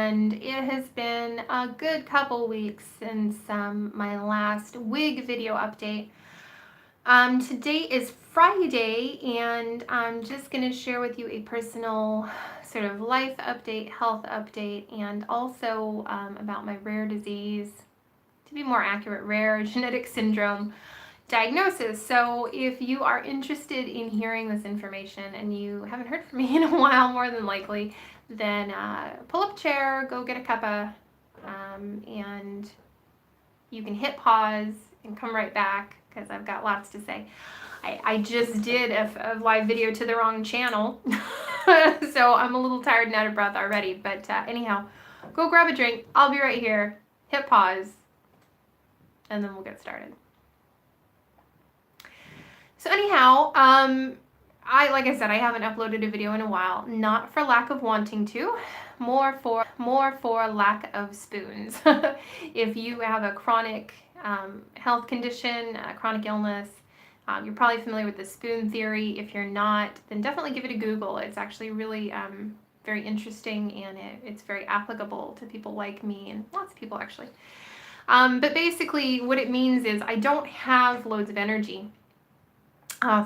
and it has been a good couple weeks since my last wig video update. Today is Friday, and I'm just going to share with you a personal sort of life update, health update, and also about my rare disease, to be more accurate, rare genetic syndrome diagnosis. So if you are interested in hearing this information and you haven't heard from me in a while, more than likely, then pull up a chair, go get a cuppa, and you can hit pause and come right back because I've got lots to say. I just did a live video to the wrong channel, so I'm a little tired and out of breath already. But anyhow, go grab a drink. I'll be right here. Hit pause, and then we'll get started. So anyhow, like I said, I haven't uploaded a video in a while, not for lack of wanting to, more for lack of spoons. If you have a chronic health condition, a chronic illness, you're probably familiar with the spoon theory. If you're not, then definitely give it a Google. It's actually really very interesting, and it's very applicable to people like me and lots of people actually. But basically what it means is I don't have loads of energy.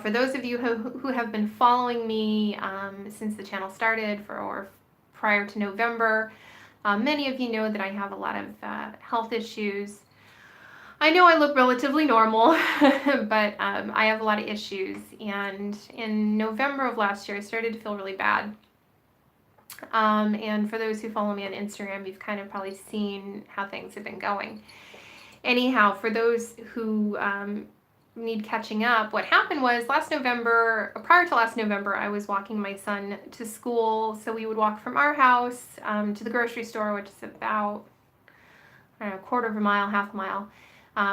For those of you who have been following me since the channel started or prior to November, many of you know that I have a lot of health issues. I know I look relatively normal, but I have a lot of issues, and in November of last year I started to feel really bad. And for those who follow me on Instagram, you've kind of probably seen how things have been going. Anyhow, for those who need catching up, what happened was prior to last November, I was walking my son to school. So we would walk from our house to the grocery store, which is about, I don't know, a quarter of a mile, half a mile.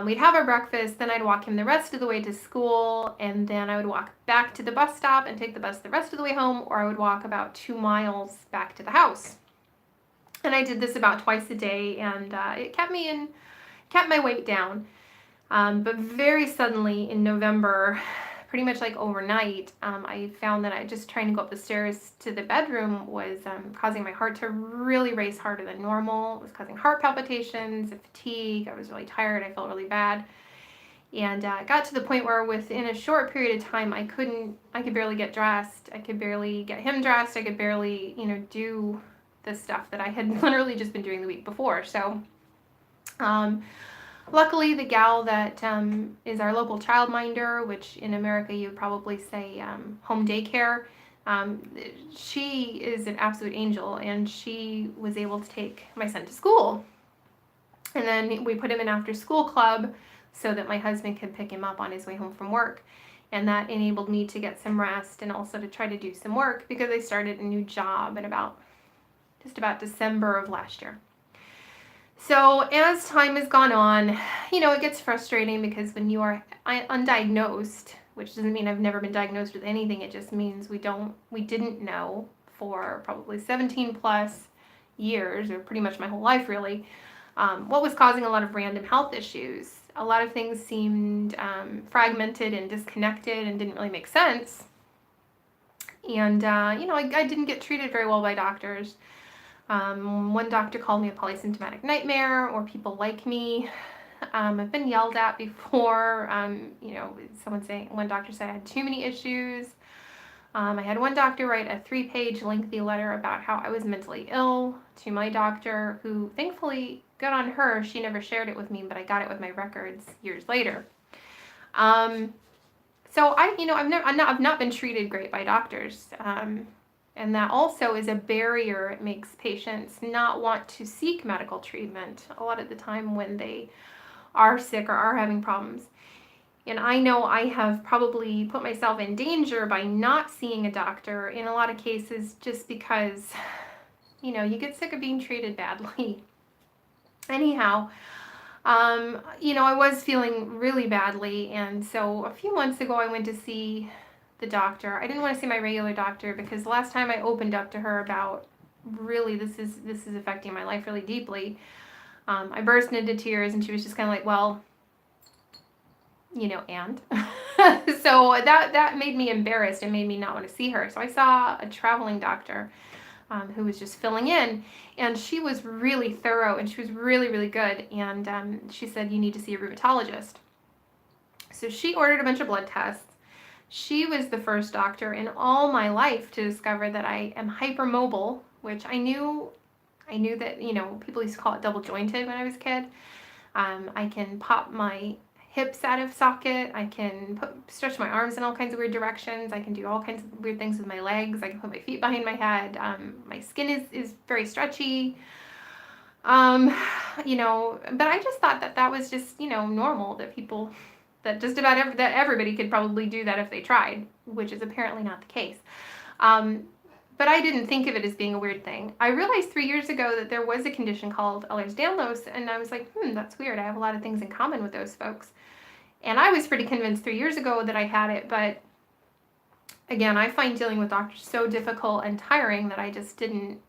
We'd have our breakfast, then I'd walk him the rest of the way to school, and then I would walk back to the bus stop and take the bus the rest of the way home, or I would walk about 2 miles back to the house. And I did this about twice a day, and it kept my weight down. But very suddenly in November, pretty much like overnight, I found that just trying to go up the stairs to the bedroom was causing my heart to really race harder than normal. It was causing heart palpitations and fatigue. I was really tired. I felt really bad. And it got to the point where within a short period of time, I could barely get dressed. I could barely get him dressed. I could barely, do the stuff that I had literally just been doing the week before. So, luckily, the gal that is our local childminder, which in America you would probably say home daycare, she is an absolute angel, and she was able to take my son to school. And then we put him in after school club so that my husband could pick him up on his way home from work. And that enabled me to get some rest and also to try to do some work because I started a new job in just about December of last year. So as time has gone on, it gets frustrating because when you are undiagnosed, which doesn't mean I've never been diagnosed with anything, it just means we didn't know for probably 17 plus years, or pretty much my whole life really, what was causing a lot of random health issues. A lot of things seemed fragmented and disconnected and didn't really make sense. And, I didn't get treated very well by doctors. One doctor called me a polysymptomatic nightmare, or people like me. I've been yelled at before. One doctor said I had too many issues. I had one doctor write a 3-page lengthy letter about how I was mentally ill to my doctor, who thankfully, good on her, she never shared it with me, but I got it with my records years later. So I've not been treated great by doctors. And that also is a barrier. It makes patients not want to seek medical treatment a lot of the time when they are sick or are having problems. And I know I have probably put myself in danger by not seeing a doctor in a lot of cases just because, you get sick of being treated badly. Anyhow, I was feeling really badly, and so a few months ago I went to see the doctor. I didn't want to see my regular doctor because the last time I opened up to her about really this is affecting my life really deeply, I burst into tears, and she was just kind of like, well, and so that made me embarrassed and made me not want to see her. So I saw a traveling doctor who was just filling in, and she was really thorough and she was really, really good. And she said, you need to see a rheumatologist. So she ordered a bunch of blood tests. She was the first doctor in all my life to discover that I am hypermobile, which I knew that, people used to call it double jointed when I was a kid. I can pop my hips out of socket. I can stretch my arms in all kinds of weird directions. I can do all kinds of weird things with my legs. I can put my feet behind my head. My skin is very stretchy. But I just thought that was just, normal, that just about that everybody could probably do that if they tried, which is apparently not the case. But I didn't think of it as being a weird thing. I realized 3 years ago that there was a condition called Ehlers-Danlos, and I was like, that's weird. I have a lot of things in common with those folks. And I was pretty convinced 3 years ago that I had it, but again, I find dealing with doctors so difficult and tiring that I didn't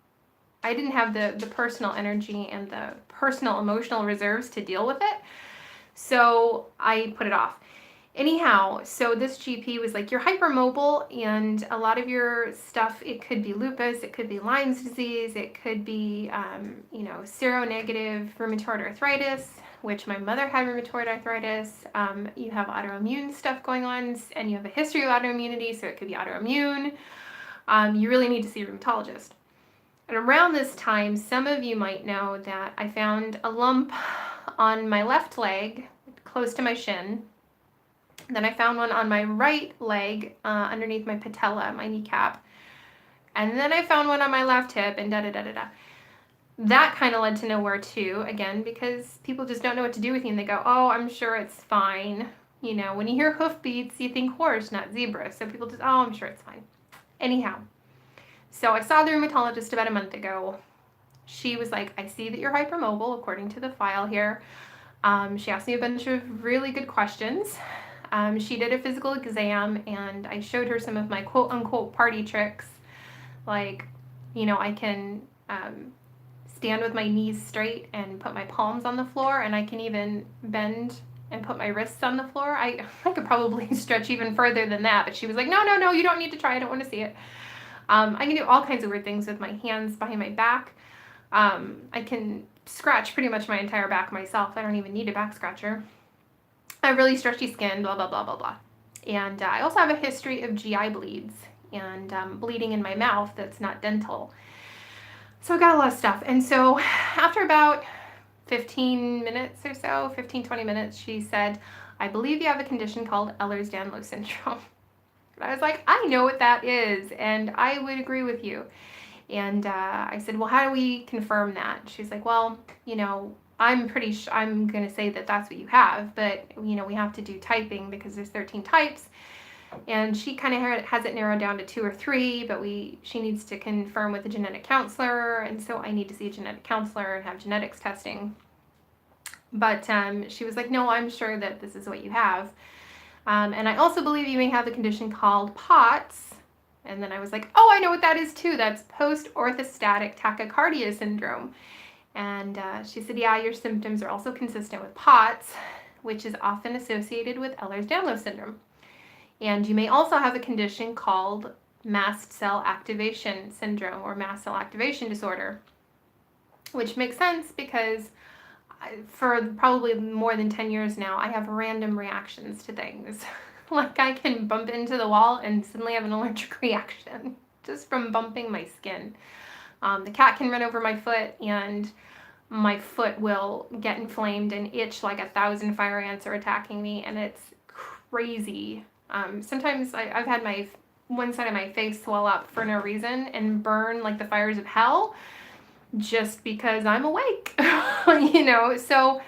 have the personal energy and the personal emotional reserves to deal with it. So I put it off. Anyhow, so this GP was like, you're hypermobile, and a lot of your stuff, it could be lupus, it could be Lyme's disease, it could be, seronegative rheumatoid arthritis, which my mother had rheumatoid arthritis. You have autoimmune stuff going on, and you have a history of autoimmunity, so it could be autoimmune. You really need to see a rheumatologist. And around this time, some of you might know that I found a lump on my left leg, close to my shin. Then I found one on my right leg, underneath my patella, my kneecap. And then I found one on my left hip, and da-da-da-da-da. That kind of led to nowhere too, again, because people just don't know what to do with you, and they go, oh, I'm sure it's fine. When you hear hoofbeats, you think horse, not zebra. So people just, oh, I'm sure it's fine. Anyhow, so I saw the rheumatologist about a month ago. She was like, I see that you're hypermobile, according to the file here. She asked me a bunch of really good questions. She did a physical exam, and I showed her some of my quote-unquote party tricks. Like, I can stand with my knees straight and put my palms on the floor, and I can even bend and put my wrists on the floor. I could probably stretch even further than that, but she was like, no, you don't need to try. I don't want to see it. I can do all kinds of weird things with my hands behind my back. I can scratch pretty much my entire back myself. I don't even need a back scratcher. I have really stretchy skin, blah, blah, blah, blah, blah. And I also have a history of GI bleeds and bleeding in my mouth that's not dental. So I got a lot of stuff. And so after about 15 minutes or so, 15, 20 minutes, she said, I believe you have a condition called Ehlers-Danlos syndrome. And I was like, I know what that is, and I would agree with you. And I said, well, how do we confirm that? She's like, well, I'm pretty sure, I'm going to say that that's what you have, but, we have to do typing because there's 13 types. And she kind of has it narrowed down to 2 or 3, but she needs to confirm with a genetic counselor, and so I need to see a genetic counselor and have genetics testing. But she was like, no, I'm sure that this is what you have. And I also believe you may have a condition called POTS. And then I was like, oh, I know what that is too. That's post-orthostatic tachycardia syndrome. And she said, yeah, your symptoms are also consistent with POTS, which is often associated with Ehlers-Danlos syndrome. And you may also have a condition called mast cell activation syndrome or mast cell activation disorder, which makes sense because for probably more than 10 years now, I have random reactions to things. Like I can bump into the wall and suddenly have an allergic reaction just from bumping my skin. The cat can run over my foot and my foot will get inflamed and itch like 1,000 fire ants are attacking me, and it's crazy. Sometimes I've had one side of my face swell up for no reason and burn like the fires of hell just because I'm awake, So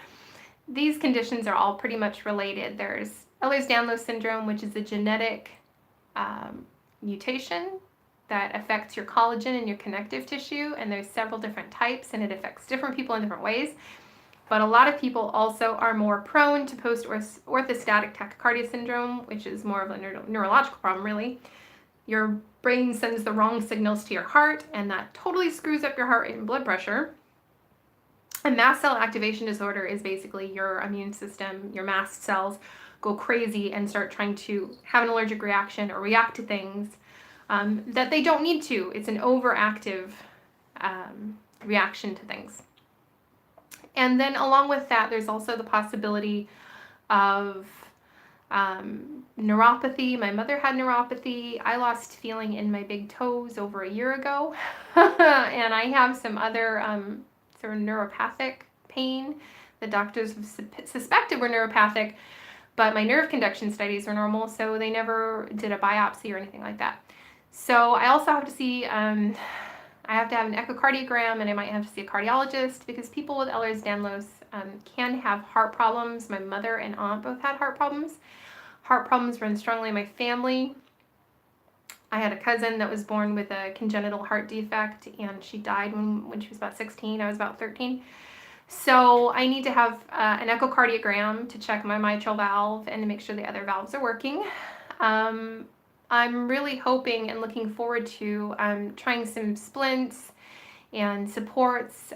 these conditions are all pretty much related. There's Ehlers-Danlos syndrome, which is a genetic mutation that affects your collagen and your connective tissue, and there's several different types, and it affects different people in different ways. But a lot of people also are more prone to post-orthostatic tachycardia syndrome, which is more of a neurological problem, really. Your brain sends the wrong signals to your heart, and that totally screws up your heart rate and blood pressure. And mast cell activation disorder is basically your immune system, your mast cells go crazy and start trying to have an allergic reaction or react to things that they don't need to. It's an overactive reaction to things. And then along with that, there's also the possibility of neuropathy. My mother had neuropathy. I lost feeling in my big toes over a year ago. And I have some other sort of neuropathic pain. The doctors have suspected were neuropathic, but my nerve conduction studies are normal, so they never did a biopsy or anything like that. So I also have to see, I have to have an echocardiogram, and I might have to see a cardiologist, because people with Ehlers-Danlos can have heart problems. My mother and aunt both had heart problems. Heart problems run strongly in my family. I had a cousin that was born with a congenital heart defect, and she died when she was about 16. I was about 13. So I need to have an echocardiogram to check my mitral valve and to make sure the other valves are working. I'm really hoping and looking forward to trying some splints and supports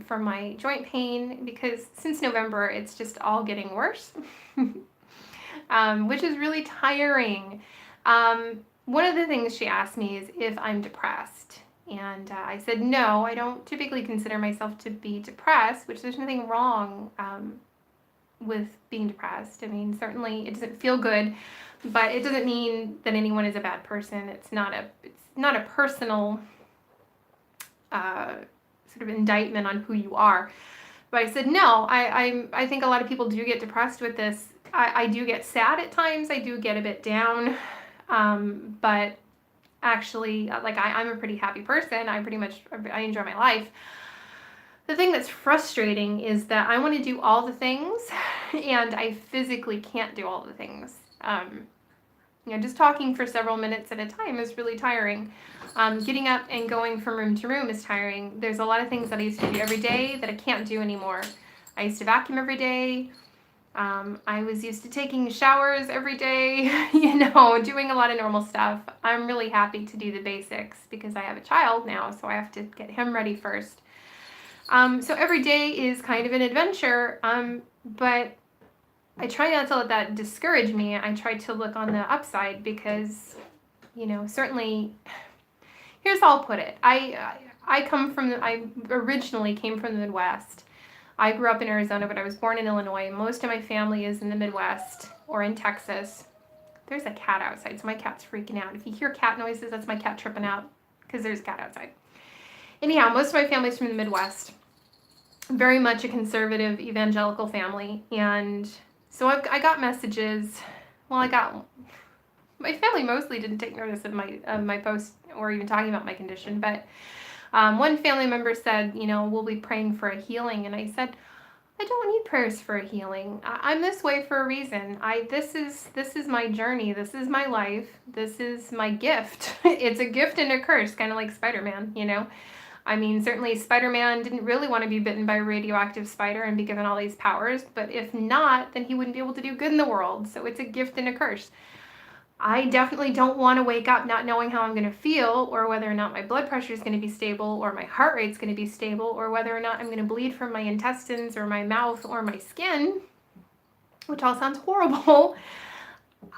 for my joint pain, because since November it's just all getting worse, which is really tiring. One of the things she asked me is if I'm depressed. And I said, no, I don't typically consider myself to be depressed, which there's nothing wrong with being depressed. I mean, certainly it doesn't feel good, but it doesn't mean that anyone is a bad person. It's not a personal sort of indictment on who you are. But I said, no, I think a lot of people do get depressed with this. I do get sad at times. I do get a bit down, but actually, like, I'm a pretty happy person. I enjoy my life. The thing that's frustrating is that I want to do all the things, and I physically can't do all the things. Just talking for several minutes at a time is really tiring. Getting up and going from room to room is tiring. There's a lot of things that I used to do every day that I can't do anymore. I used to vacuum every day. I was used to taking showers every day, doing a lot of normal stuff. I'm really happy to do the basics because I have a child now, so I have to get him ready first. So every day is kind of an adventure, but I try not to let that discourage me. I try to look on the upside because, certainly, here's how I'll put it. I originally came from the Midwest. I grew up in Arizona, but I was born in Illinois. Most of my family is in the Midwest or in Texas. There's a cat outside, so my cat's freaking out. If you hear cat noises, that's my cat tripping out because there's a cat outside. Anyhow, most of my family's from the Midwest. Very much a conservative evangelical family. And so I got messages. Well, my family mostly didn't take notice of my post or even talking about my condition, but one family member said, we'll be praying for a healing. And I said, I don't need prayers for a healing. I'm this way for a reason. This is my journey. This is my life. This is my gift. It's a gift and a curse, kind of like Spider-Man, I mean, certainly Spider-Man didn't really want to be bitten by a radioactive spider and be given all these powers, but if not, then he wouldn't be able to do good in the world. So it's a gift and a curse. I definitely don't want to wake up not knowing how I'm going to feel, or whether or not my blood pressure is going to be stable, or my heart rate is going to be stable, or whether or not I'm going to bleed from my intestines or my mouth or my skin, which all sounds horrible.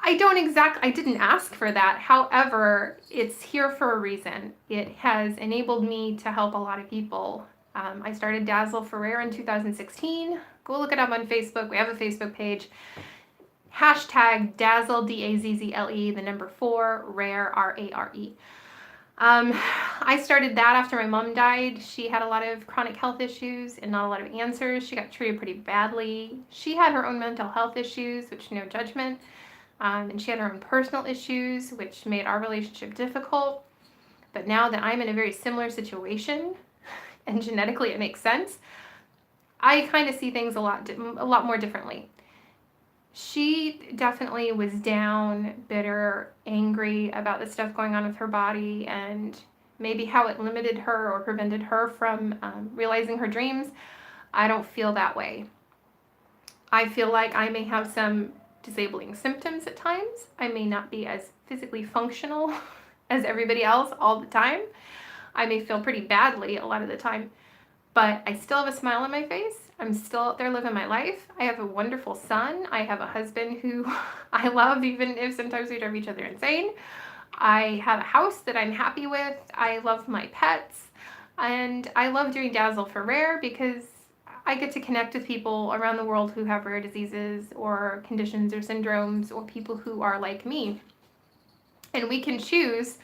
I didn't ask for that. However, it's here for a reason. It has enabled me to help a lot of people. I started Dazzle for Rare in 2016. Go look it up on Facebook. We have a Facebook page. Hashtag Dazzle, DAZZLE, the number 4, Rare, RARE. I started that after my mom died. She had a lot of chronic health issues and not a lot of answers. She got treated pretty badly. She had her own mental health issues, which no judgment. And she had her own personal issues, which made our relationship difficult. But now that I'm in a very similar situation, and genetically it makes sense, I kind of see things a lot more differently. She definitely was down, bitter, angry about the stuff going on with her body and maybe how it limited her or prevented her from realizing her dreams. I don't feel that way. I feel like I may have some disabling symptoms at times. I may not be as physically functional as everybody else all the time. I may feel pretty badly a lot of the time, but I still have a smile on my face. I'm still out there living my life. I have a wonderful son. I have a husband who I love, even if sometimes we drive each other insane. I have a house that I'm happy with. I love my pets. And I love doing Dazzle for Rare because I get to connect with people around the world who have rare diseases or conditions or syndromes or people who are like me. And we can choose,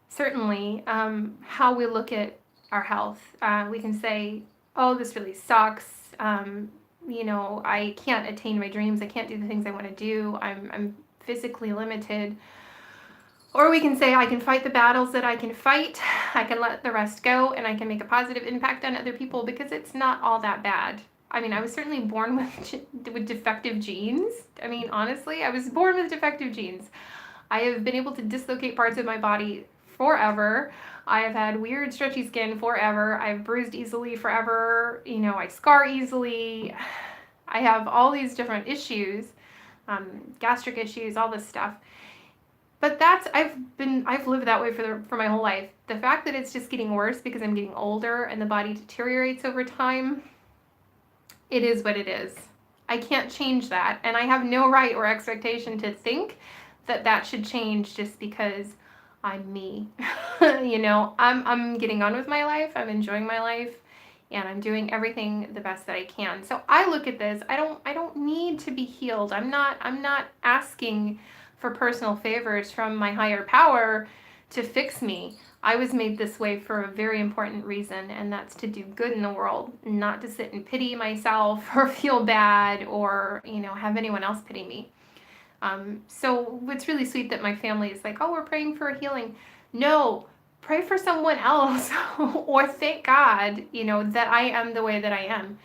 certainly, how we look at our health. We can say, oh, this really sucks. I can't attain my dreams. I can't do the things I want to do. I'm physically limited. Or we can say, I can fight the battles that I can fight, I can let the rest go, and I can make a positive impact on other people because it's not all that bad. I mean, I was certainly born with defective genes. I mean, honestly, I was born with defective genes. I have been able to dislocate parts of my body forever. I have had weird, stretchy skin forever. I've bruised easily forever. I scar easily. I have all these different issues, gastric issues, all this stuff. But I've lived that way for my whole life. The fact that it's just getting worse because I'm getting older and the body deteriorates over time, it is what it is. I can't change that, and I have no right or expectation to think that that should change just because I'm me. I'm getting on with my life. I'm enjoying my life, and I'm doing everything the best that I can. So I look at this. I don't need to be healed. I'm not asking for personal favors from my higher power to fix me. I was made this way for a very important reason, and that's to do good in the world, not to sit and pity myself or feel bad or, have anyone else pity me. So it's really sweet that my family is like, oh, we're praying for a healing. No, pray for someone else or thank God, that I am the way that I am.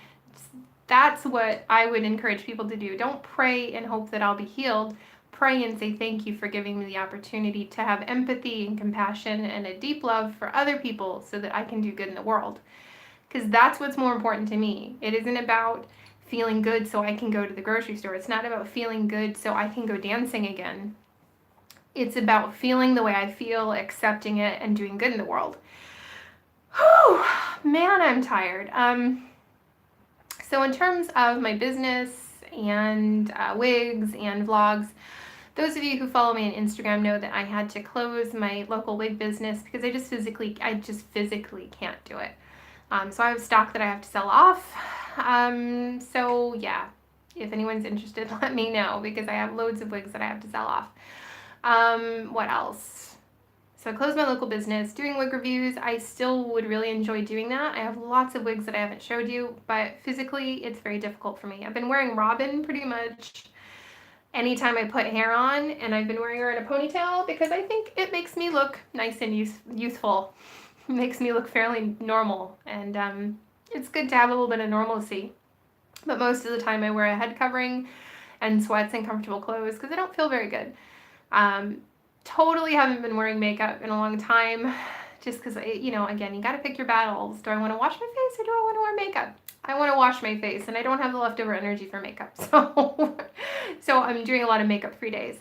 That's what I would encourage people to do. Don't pray and hope that I'll be healed. Pray and say thank you for giving me the opportunity to have empathy and compassion and a deep love for other people so that I can do good in the world. Because that's what's more important to me. It isn't about feeling good so I can go to the grocery store. It's not about feeling good so I can go dancing again. It's about feeling the way I feel, accepting it, and doing good in the world. Whew, man, I'm tired. So in terms of my business and wigs and vlogs, those of you who follow me on Instagram know that I had to close my local wig business because I just physically can't do it. So I have stock that I have to sell off. So yeah, if anyone's interested, let me know because I have loads of wigs that I have to sell off. What else? So I closed my local business. Doing wig reviews, I still would really enjoy doing that. I have lots of wigs that I haven't showed you, but physically it's very difficult for me. I've been wearing Robin pretty much anytime I put hair on, and I've been wearing her in a ponytail because I think it makes me look nice and youthful. It makes me look fairly normal, and it's good to have a little bit of normalcy. But most of the time I wear a head covering and sweats and comfortable clothes because I don't feel very good. Totally haven't been wearing makeup in a long time just because, again, you got to pick your battles. Do I want to wash my face or do I want to wear makeup? I want to wash my face, and I don't have the leftover energy for makeup, so I'm doing a lot of makeup-free days,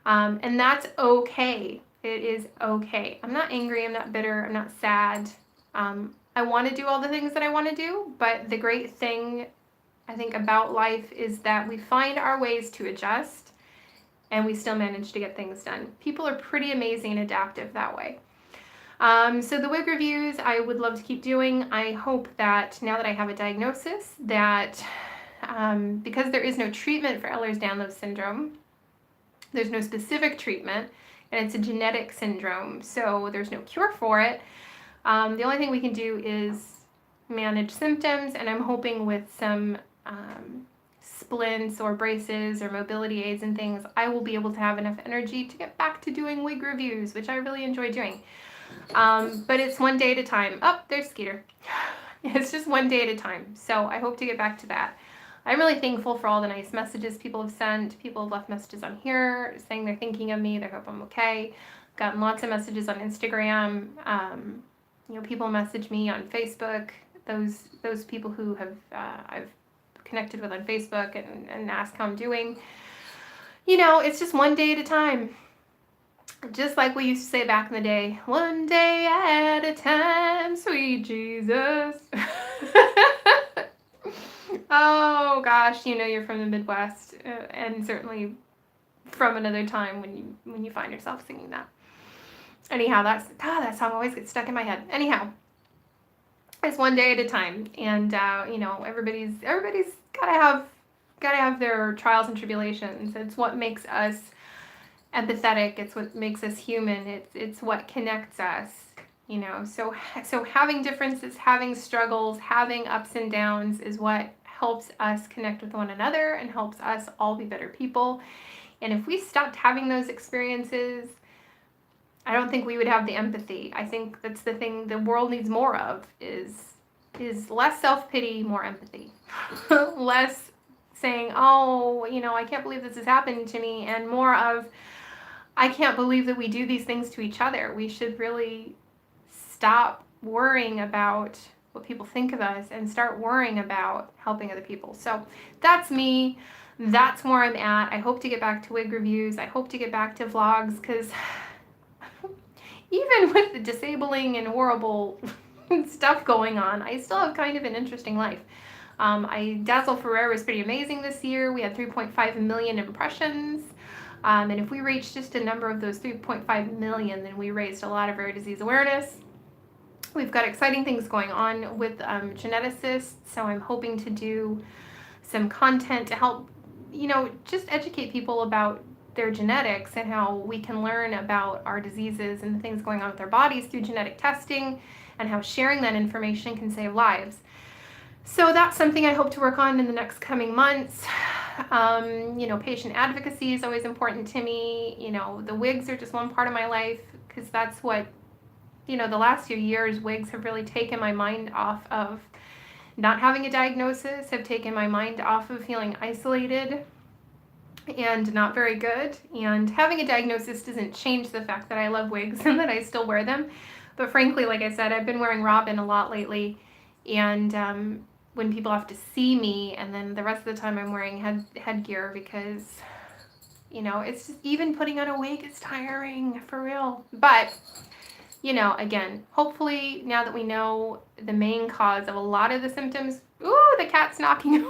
and that's okay. It is okay. I'm not angry. I'm not bitter. I'm not sad. I want to do all the things that I want to do, but the great thing, I think, about life is that we find our ways to adjust, and we still manage to get things done. People are pretty amazing and adaptive that way. So the wig reviews, I would love to keep doing. I hope that now that I have a diagnosis that because there is no treatment for Ehlers-Danlos syndrome, there's no specific treatment, and it's a genetic syndrome, so there's no cure for it. The only thing we can do is manage symptoms, and I'm hoping with some splints or braces or mobility aids and things, I will be able to have enough energy to get back to doing wig reviews, which I really enjoy doing. But it's one day at a time. Oh, there's Skeeter. It's just one day at a time. So I hope to get back to that. I'm really thankful for all the nice messages people have sent. People have left messages on here saying they're thinking of me. They hope I'm okay. Gotten lots of messages on Instagram. People message me on Facebook. Those people who have I've connected with on Facebook and ask how I'm doing. It's just one day at a time. Just like we used to say back in the day, one day at a time, sweet Jesus. Oh gosh, you're from the Midwest, and certainly from another time when you find yourself singing that. Anyhow, that song always gets stuck in my head. Anyhow, it's one day at a time, and everybody's gotta have their trials and tribulations. It's what makes us empathetic. It's what makes us human. It's what connects us. So having differences, having struggles, having ups and downs is what helps us connect with one another and helps us all be better people. And if we stopped having those experiences, I don't think we would have the empathy. I think that's the thing the world needs more of is less self-pity, more empathy. Less saying, oh, I can't believe this is happening to me, and more of, I can't believe that we do these things to each other. We should really stop worrying about what people think of us and start worrying about helping other people. So that's me. That's where I'm at. I hope to get back to wig reviews. I hope to get back to vlogs, because even with the disabling and horrible stuff going on, I still have kind of an interesting life. Dazzle Ferrer was pretty amazing this year. We had 3.5 million impressions. And if we reach just a number of those 3.5 million, then we raised a lot of rare disease awareness. We've got exciting things going on with geneticists, so I'm hoping to do some content to help, just educate people about their genetics and how we can learn about our diseases and the things going on with our bodies through genetic testing, and how sharing that information can save lives. So that's something I hope to work on in the next coming months. Patient advocacy is always important to me. The wigs are just one part of my life, because that's what, the last few years, wigs have really taken my mind off of not having a diagnosis, have taken my mind off of feeling isolated and not very good. And having a diagnosis doesn't change the fact that I love wigs and that I still wear them. But frankly, like I said, I've been wearing Robin a lot lately, and when people have to see me, and then the rest of the time I'm wearing headgear, because it's just, even putting on a wig is tiring, for real. But again, hopefully now that we know the main cause of a lot of the symptoms, ooh, the cat's knocking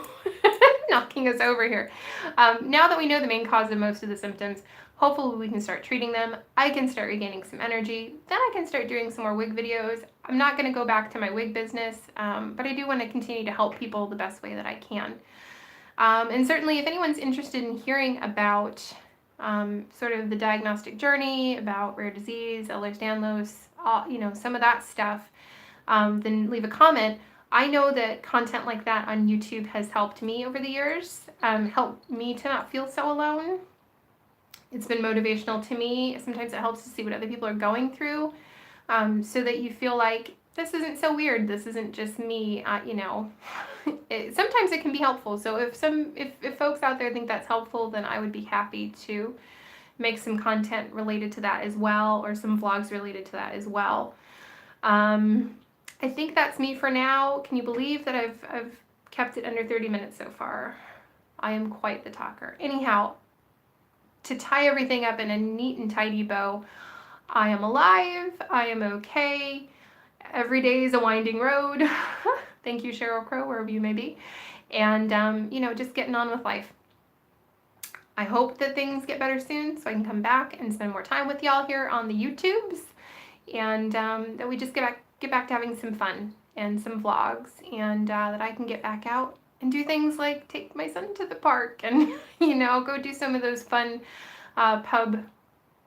knocking us over here. Now that we know the main cause of most of the symptoms, hopefully we can start treating them. I can start regaining some energy. Then I can start doing some more wig videos. I'm not going to go back to my wig business, but I do want to continue to help people the best way that I can. And certainly if anyone's interested in hearing about sort of the diagnostic journey, about rare disease, Ehlers-Danlos, some of that stuff, then leave a comment. I know that content like that on YouTube has helped me over the years, helped me to not feel so alone. It's been motivational to me. Sometimes it helps to see what other people are going through, so that you feel like this isn't so weird. This isn't just me. Sometimes it can be helpful. So if folks out there think that's helpful, then I would be happy to make some content related to that as well, or some vlogs related to that as well. I think that's me for now. Can you believe that I've kept it under 30 minutes so far? I am quite the talker. Anyhow, to tie everything up in a neat and tidy bow, I am alive. I am okay. Every day is a winding road. Thank you, Sheryl Crow, wherever you may be. And, just getting on with life. I hope that things get better soon so I can come back and spend more time with y'all here on the YouTubes, and that we just get back to having some fun and some vlogs, and that I can get back out and do things like take my son to the park and, go do some of those fun pub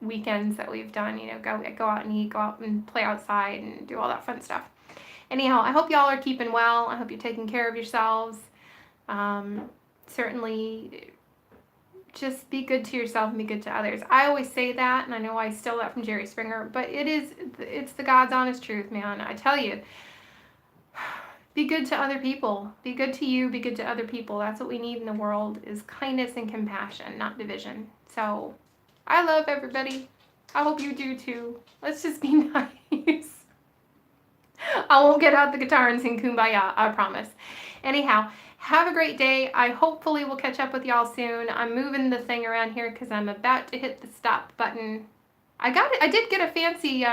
weekends that we've done, go out and eat, go out and play outside and do all that fun stuff. Anyhow, I hope y'all are keeping well. I hope you're taking care of yourselves. Certainly just be good to yourself and be good to others. I always say that, and I know I stole that from Jerry Springer, but it's the God's honest truth, man. I tell you, be good to other people. Be good to you, be good to other people. That's what we need in the world, is kindness and compassion, not division. So I love everybody. I hope you do too. Let's just be nice. I won't get out the guitar and sing Kumbaya, I promise. Anyhow, have a great day. I hopefully will catch up with y'all soon. I'm moving the thing around here because I'm about to hit the stop button. I did get a fancy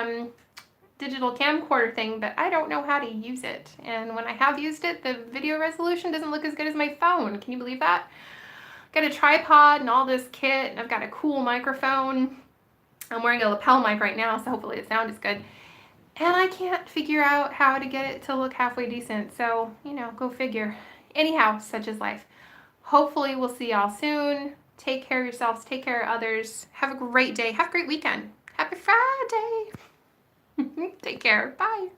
digital camcorder thing, but I don't know how to use it. And when I have used it, the video resolution doesn't look as good as my phone. Can you believe that? got a tripod and all this kit, and I've got a cool microphone. I'm wearing a lapel mic right now, so hopefully the sound is good. And I can't figure out how to get it to look halfway decent. So, go figure. Anyhow, such is life. Hopefully we'll see y'all soon. Take care of yourselves. Take care of others. Have a great day. Have a great weekend. Happy Friday. Take care. Bye.